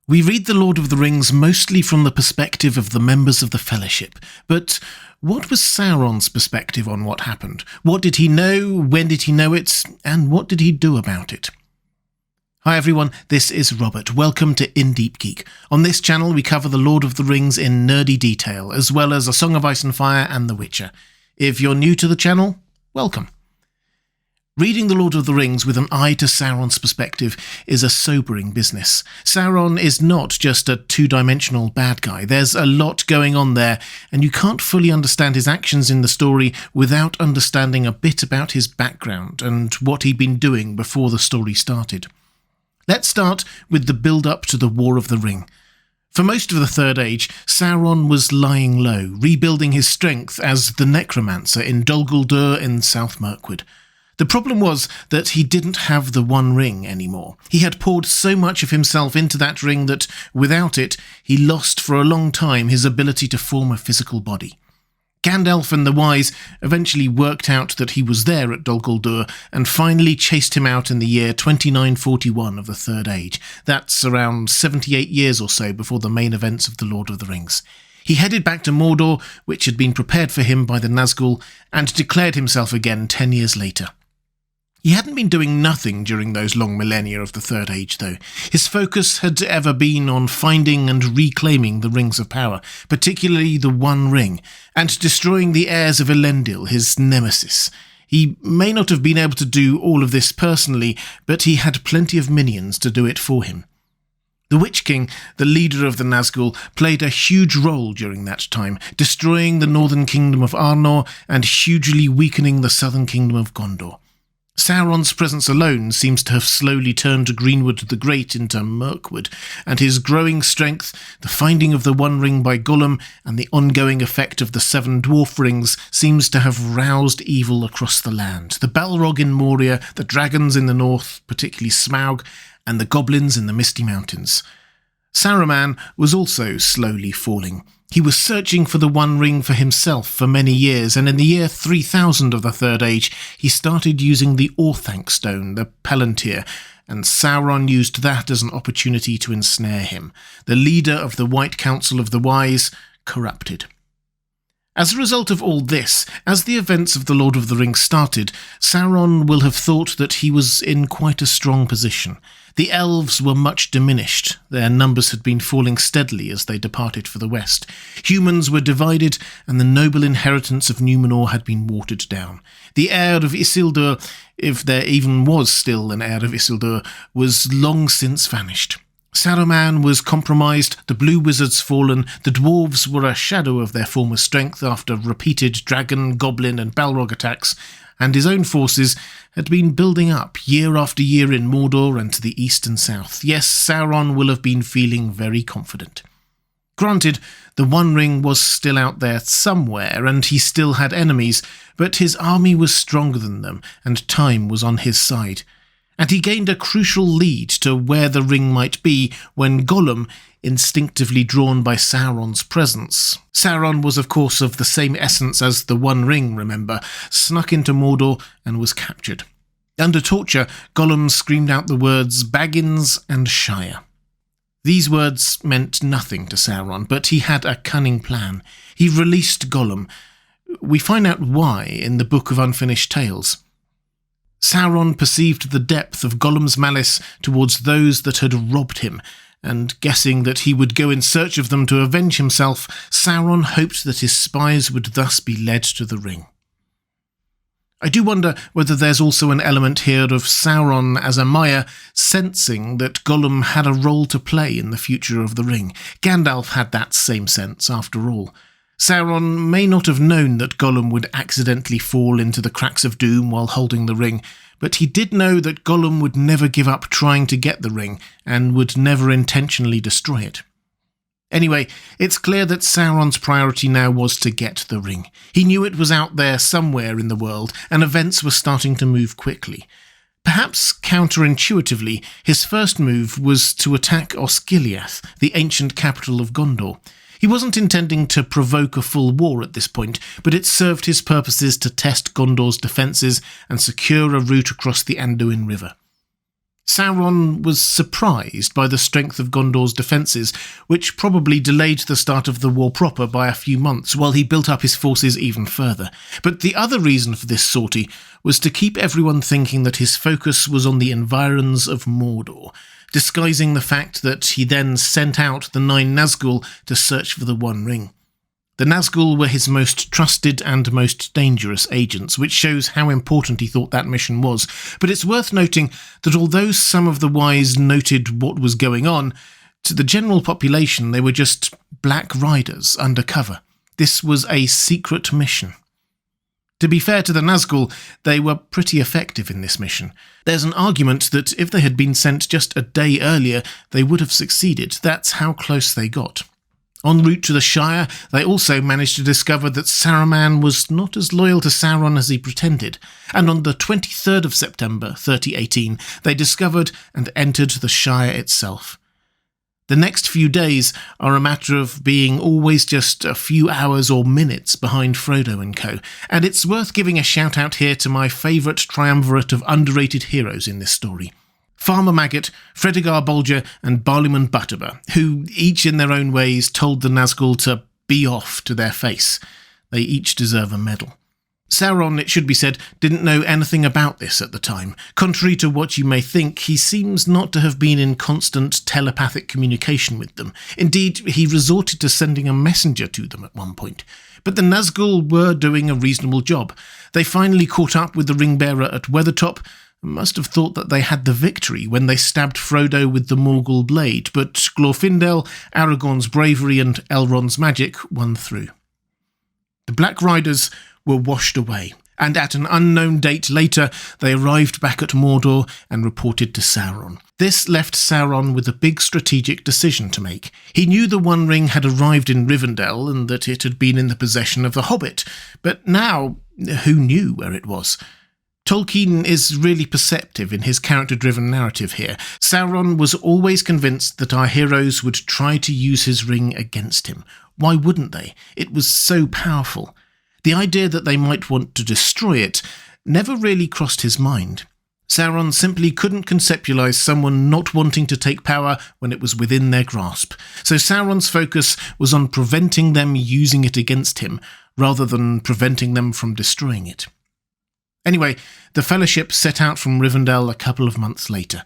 We read The Lord of the Rings mostly from the perspective of the members of the Fellowship, but what was Sauron's perspective on what happened? What did he know, when did he know it, and what did he do about it? Hi everyone, this is Robert. Welcome to In Deep Geek. On this channel we cover The Lord of the Rings in nerdy detail, as well as A Song of Ice and Fire and The Witcher. If you're new to the channel, welcome. Reading The Lord of the Rings with an eye to Sauron's perspective is a sobering business. Sauron is not just a two-dimensional bad guy. There's a lot going on there, and you can't fully understand his actions in the story without understanding a bit about his background and what he'd been doing before the story started. Let's start with the build-up to the War of the Ring. For most of the Third Age, Sauron was lying low, rebuilding his strength as the Necromancer in Dol Guldur in South Mirkwood. The problem was that he didn't have the One Ring anymore. He had poured so much of himself into that ring that, without it, he lost for a long time his ability to form a physical body. Gandalf and the Wise eventually worked out that he was there at Dol Guldur and finally chased him out in the year 2941 of the Third Age. That's around 78 years or so before the main events of The Lord of the Rings. He headed back to Mordor, which had been prepared for him by the Nazgul, and declared himself again 10 years later. He hadn't been doing nothing during those long millennia of the Third Age, though. His focus had ever been on finding and reclaiming the Rings of Power, particularly the One Ring, and destroying the heirs of Elendil, his nemesis. He may not have been able to do all of this personally, but he had plenty of minions to do it for him. The Witch King, the leader of the Nazgul, played a huge role during that time, destroying the northern kingdom of Arnor and hugely weakening the southern kingdom of Gondor. Sauron's presence alone seems to have slowly turned Greenwood the Great into Mirkwood, and his growing strength, the finding of the One Ring by Gollum, and the ongoing effect of the 7 dwarf rings seems to have roused evil across the land. The Balrog in Moria, the dragons in the north, particularly Smaug, and the goblins in the Misty Mountains. Saruman was also slowly falling. He was searching for the One Ring for himself for many years, and in the year 3000 of the Third Age, he started using the Orthanc Stone, the Palantir, and Sauron used that as an opportunity to ensnare him. The leader of the White Council of the Wise corrupted. As a result of all this, as the events of The Lord of the Rings started, Sauron will have thought that he was in quite a strong position. The elves were much diminished. Their numbers had been falling steadily as they departed for the west. Humans were divided, and the noble inheritance of Numenor had been watered down. The heir of Isildur, if there even was still an heir of Isildur, was long since vanished. Saruman was compromised, the Blue Wizards fallen, the dwarves were a shadow of their former strength after repeated dragon, goblin and Balrog attacks, and his own forces had been building up year after year in Mordor and to the east and south. Yes, Sauron will have been feeling very confident. Granted, the One Ring was still out there somewhere, and he still had enemies, but his army was stronger than them, and time was on his side. And he gained a crucial lead to where the ring might be when Gollum, instinctively drawn by Sauron's presence. Sauron was of course of the same essence as the One Ring, remember, snuck into Mordor and was captured. Under torture, Gollum screamed out the words Baggins and Shire. These words meant nothing to Sauron, but he had a cunning plan. He released Gollum. We find out why in the Book of Unfinished Tales. Sauron perceived the depth of Gollum's malice towards those that had robbed him, and guessing that he would go in search of them to avenge himself, Sauron hoped that his spies would thus be led to the ring. I do wonder whether there's also an element here of Sauron as a Maya sensing that Gollum had a role to play in the future of the ring. Gandalf had that same sense, after all. Sauron may not have known that Gollum would accidentally fall into the cracks of doom while holding the ring, but he did know that Gollum would never give up trying to get the ring, and would never intentionally destroy it. Anyway, it's clear that Sauron's priority now was to get the ring. He knew it was out there somewhere in the world, and events were starting to move quickly. Perhaps counterintuitively, his first move was to attack Osgiliath, the ancient capital of Gondor. He wasn't intending to provoke a full war at this point, but it served his purposes to test Gondor's defences and secure a route across the Anduin River. Sauron was surprised by the strength of Gondor's defences, which probably delayed the start of the war proper by a few months while he built up his forces even further. But the other reason for this sortie was to keep everyone thinking that his focus was on the environs of Mordor, disguising the fact that he then sent out the 9 Nazgul to search for the One Ring. The Nazgul were his most trusted and most dangerous agents, which shows how important he thought that mission was. But it's worth noting that although some of the wise noted what was going on, to the general population they were just black riders undercover. This was a secret mission. To be fair to the Nazgul, they were pretty effective in this mission. There's an argument that if they had been sent just a day earlier, they would have succeeded. That's how close they got. En route to the Shire, they also managed to discover that Saruman was not as loyal to Sauron as he pretended, and on the 23rd of September 3018, they discovered and entered the Shire itself. The next few days are a matter of being always just a few hours or minutes behind Frodo and co, and it's worth giving a shout out here to my favourite triumvirate of underrated heroes in this story. Farmer Maggot, Fredegar Bolger and Barliman Butterbur, who, each in their own ways, told the Nazgul to be off to their face. They each deserve a medal. Sauron, it should be said, didn't know anything about this at the time. Contrary to what you may think, he seems not to have been in constant telepathic communication with them. Indeed, he resorted to sending a messenger to them at one point. But the Nazgul were doing a reasonable job. They finally caught up with the ring-bearer at Weathertop, must have thought that they had the victory when they stabbed Frodo with the Morgul blade, but Glorfindel, Aragorn's bravery and Elrond's magic won through. The Black Riders were washed away, and at an unknown date later they arrived back at Mordor and reported to Sauron. This left Sauron with a big strategic decision to make. He knew the One Ring had arrived in Rivendell and that it had been in the possession of the Hobbit, but now who knew where it was? Tolkien is really perceptive in his character-driven narrative here. Sauron was always convinced that our heroes would try to use his ring against him. Why wouldn't they? It was so powerful. The idea that they might want to destroy it never really crossed his mind. Sauron simply couldn't conceptualize someone not wanting to take power when it was within their grasp. So Sauron's focus was on preventing them using it against him, rather than preventing them from destroying it. Anyway, the Fellowship set out from Rivendell a couple of months later.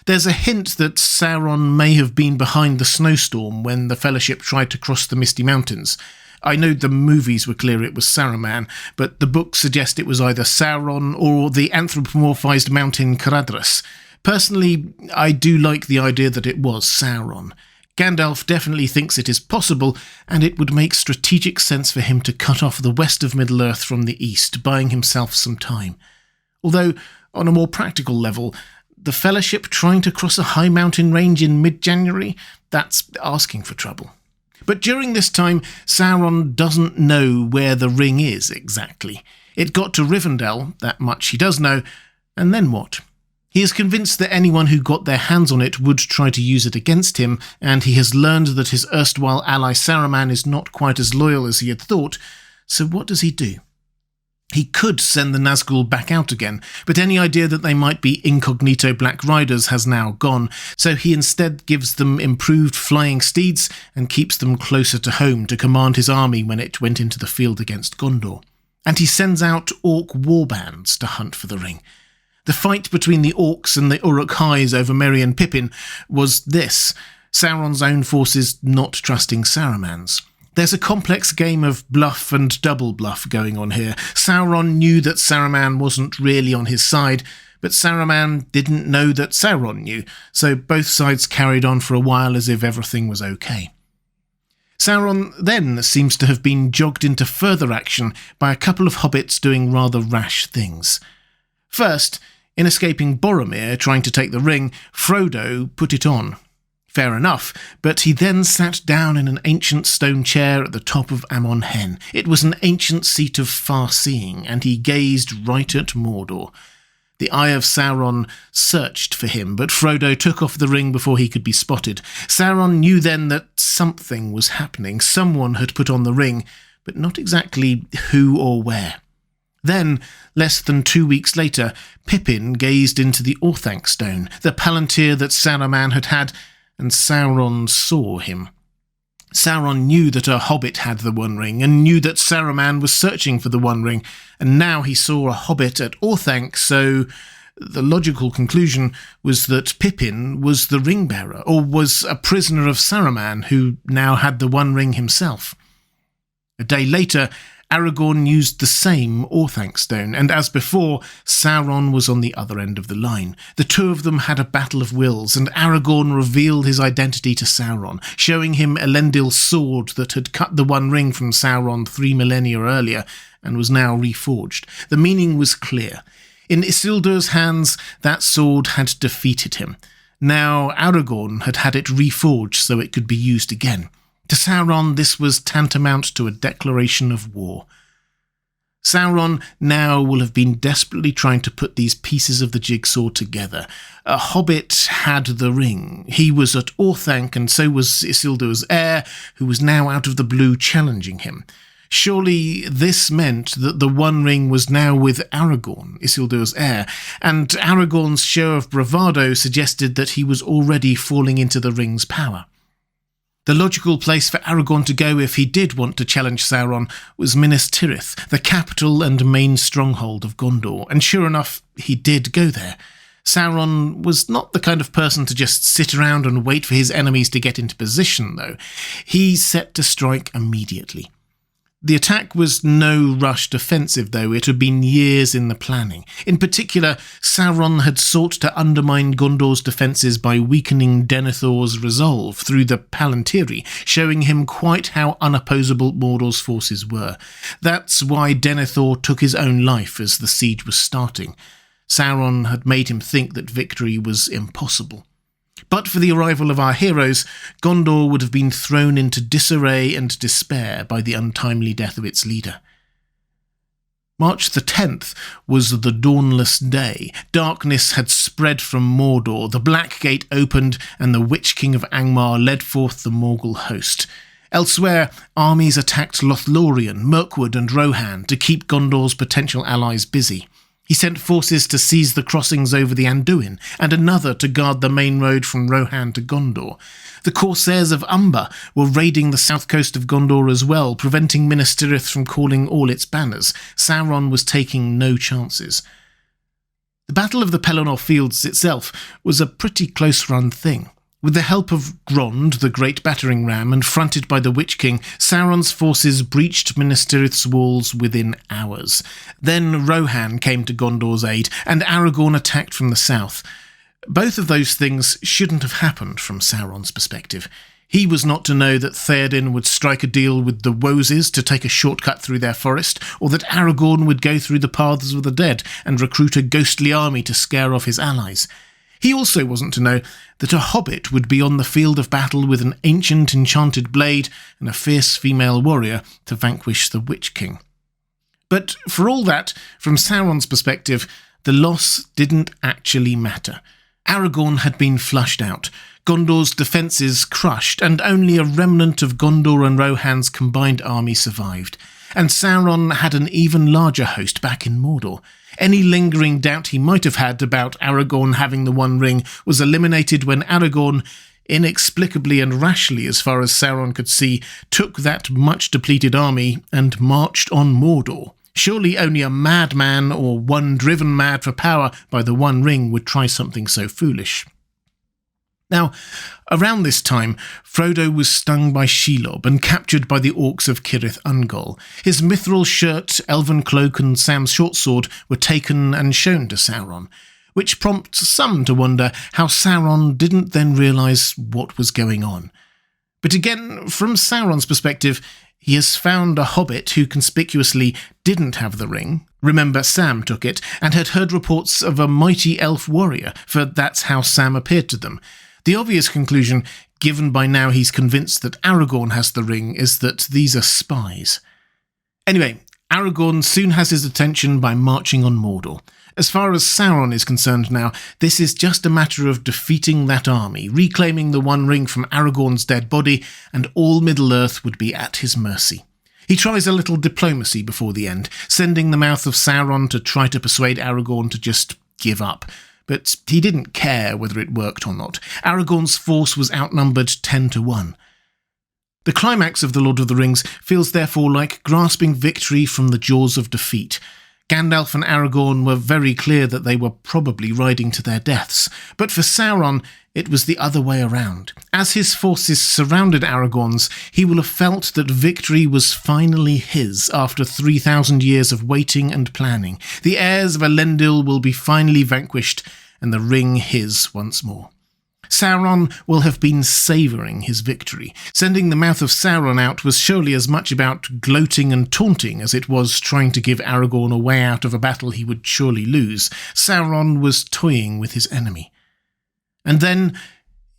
There's a hint that Sauron may have been behind the snowstorm when the Fellowship tried to cross the Misty Mountains. I know the movies were clear it was Saruman, but the books suggest it was either Sauron or the anthropomorphized mountain Caradhras. Personally, I do like the idea that it was Sauron. Gandalf definitely thinks it is possible, and it would make strategic sense for him to cut off the west of Middle-earth from the east, buying himself some time. Although, on a more practical level, the Fellowship trying to cross a high mountain range in mid-January, that's asking for trouble. But during this time, Sauron doesn't know where the ring is exactly. It got to Rivendell, that much he does know, and then what? He is convinced that anyone who got their hands on it would try to use it against him, and he has learned that his erstwhile ally Saruman is not quite as loyal as he had thought, so what does he do? He could send the Nazgul back out again, but any idea that they might be incognito Black Riders has now gone, so he instead gives them improved flying steeds and keeps them closer to home to command his army when it went into the field against Gondor. And he sends out orc warbands to hunt for the ring. The fight between the orcs and the Uruk-hais over Merry and Pippin was this: Sauron's own forces not trusting Saruman's. There's a complex game of bluff and double bluff going on here. Sauron knew that Saruman wasn't really on his side, but Saruman didn't know that Sauron knew, so both sides carried on for a while as if everything was okay. Sauron then seems to have been jogged into further action by a couple of hobbits doing rather rash things. First, in escaping Boromir trying to take the ring, Frodo put it on. Fair enough, but he then sat down in an ancient stone chair at the top of Amon Hen. It was an ancient seat of far-seeing, and he gazed right at Mordor. The eye of Sauron searched for him, but Frodo took off the ring before he could be spotted. Sauron knew then that something was happening. Someone had put on the ring, but not exactly who or where. Then, less than 2 weeks later, Pippin gazed into the Orthanc stone, the palantir that Saruman had had, and Sauron saw him. Sauron knew that a hobbit had the One Ring, and knew that Saruman was searching for the One Ring, and now he saw a hobbit at Orthanc, so the logical conclusion was that Pippin was the ring-bearer, or was a prisoner of Saruman, who now had the One Ring himself. A day later, Aragorn used the same Orthanc stone, and as before, Sauron was on the other end of the line. The two of them had a battle of wills, and Aragorn revealed his identity to Sauron, showing him Elendil's sword that had cut the One Ring from Sauron 3 millennia earlier, and was now reforged. The meaning was clear. In Isildur's hands, that sword had defeated him. Now Aragorn had had it reforged so it could be used again. To Sauron, this was tantamount to a declaration of war. Sauron now will have been desperately trying to put these pieces of the jigsaw together. A hobbit had the ring. He was at Orthanc, and so was Isildur's heir, who was now out of the blue challenging him. Surely this meant that the One Ring was now with Aragorn, Isildur's heir, and Aragorn's show of bravado suggested that he was already falling into the ring's power. The logical place for Aragorn to go if he did want to challenge Sauron was Minas Tirith, the capital and main stronghold of Gondor, and sure enough, he did go there. Sauron was not the kind of person to just sit around and wait for his enemies to get into position, though. He set to strike immediately. The attack was no rushed offensive, though. It had been years in the planning. In particular, Sauron had sought to undermine Gondor's defences by weakening Denethor's resolve through the Palantiri, showing him quite how unopposable Mordor's forces were. That's why Denethor took his own life as the siege was starting. Sauron had made him think that victory was impossible. But for the arrival of our heroes, Gondor would have been thrown into disarray and despair by the untimely death of its leader. March the 10th was the dawnless day. Darkness had spread from Mordor, the Black Gate opened, and the Witch King of Angmar led forth the Morgul host. Elsewhere, armies attacked Lothlorien, Mirkwood and Rohan to keep Gondor's potential allies busy. He sent forces to seize the crossings over the Anduin, and another to guard the main road from Rohan to Gondor. The Corsairs of Umber were raiding the south coast of Gondor as well, preventing Minas Tirith from calling all its banners. Sauron was taking no chances. The Battle of the Pelennor Fields itself was a pretty close-run thing. With the help of Grond, the great battering ram, and fronted by the Witch King, Sauron's forces breached Minas Tirith's walls within hours. Then Rohan came to Gondor's aid, and Aragorn attacked from the south. Both of those things shouldn't have happened from Sauron's perspective. He was not to know that Theoden would strike a deal with the Woses to take a shortcut through their forest, or that Aragorn would go through the paths of the dead and recruit a ghostly army to scare off his allies. He also wasn't to know that a hobbit would be on the field of battle with an ancient enchanted blade and a fierce female warrior to vanquish the Witch King. But for all that, from Sauron's perspective, the loss didn't actually matter. Aragorn had been flushed out, Gondor's defences crushed, and only a remnant of Gondor and Rohan's combined army survived. And Sauron had an even larger host back in Mordor. Any lingering doubt he might have had about Aragorn having the One Ring was eliminated when Aragorn, inexplicably and rashly as far as Sauron could see, took that much-depleted army and marched on Mordor. Surely only a madman or one driven mad for power by the One Ring would try something so foolish. Now, around this time, Frodo was stung by Shelob and captured by the orcs of Cirith Ungol. His mithril shirt, elven cloak and Sam's short sword were taken and shown to Sauron, which prompts some to wonder how Sauron didn't then realise what was going on. But again, from Sauron's perspective, he has found a hobbit who conspicuously didn't have the ring. Remember, Sam took it, and had heard reports of a mighty elf warrior, for that's how Sam appeared to them. The obvious conclusion, given by now he's convinced that Aragorn has the ring, is that these are spies. Anyway, Aragorn soon has his attention by marching on Mordor. As far as Sauron is concerned now, this is just a matter of defeating that army, reclaiming the One Ring from Aragorn's dead body, and all Middle-earth would be at his mercy. He tries a little diplomacy before the end, sending the mouth of Sauron to try to persuade Aragorn to just give up. But he didn't care whether it worked or not. Aragorn's force was outnumbered 10-1. The climax of The Lord of the Rings feels therefore like grasping victory from the jaws of defeat. Gandalf and Aragorn were very clear that they were probably riding to their deaths, but for Sauron it was the other way around. As his forces surrounded Aragorn's, he will have felt that victory was finally his after 3,000 years of waiting and planning. The heirs of Elendil will be finally vanquished, and the ring his once more. Sauron will have been savouring his victory. Sending the mouth of Sauron out was surely as much about gloating and taunting as it was trying to give Aragorn a way out of a battle he would surely lose. Sauron was toying with his enemy. And then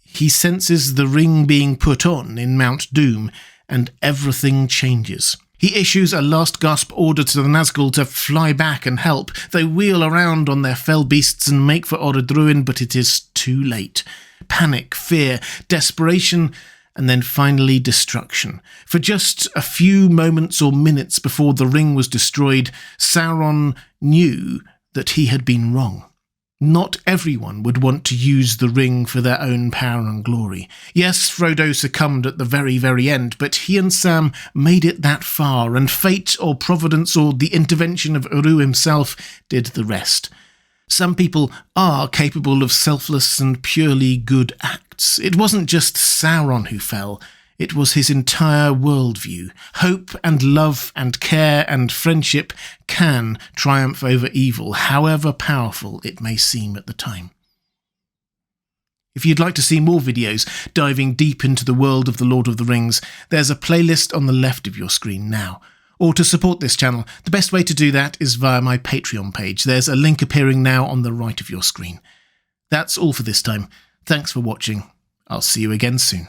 he senses the ring being put on in Mount Doom, and everything changes. He issues a last-gasp order to the Nazgul to fly back and help. They wheel around on their fell beasts and make for Orodruin, but it is too late. Panic, fear, desperation, and then finally destruction. For just a few moments or minutes before the ring was destroyed, Sauron knew that he had been wrong. Not everyone would want to use the ring for their own power and glory. Yes, Frodo succumbed at the very, very end, but he and Sam made it that far, and fate or providence or the intervention of Uru himself did the rest. Some people are capable of selfless and purely good acts. It wasn't just Sauron who fell. It was his entire worldview. Hope and love and care and friendship can triumph over evil, however powerful it may seem at the time. If you'd like to see more videos diving deep into the world of The Lord of the Rings, there's a playlist on the left of your screen now. Or to support this channel, the best way to do that is via my Patreon page. There's a link appearing now on the right of your screen. That's all for this time. Thanks for watching. I'll see you again soon.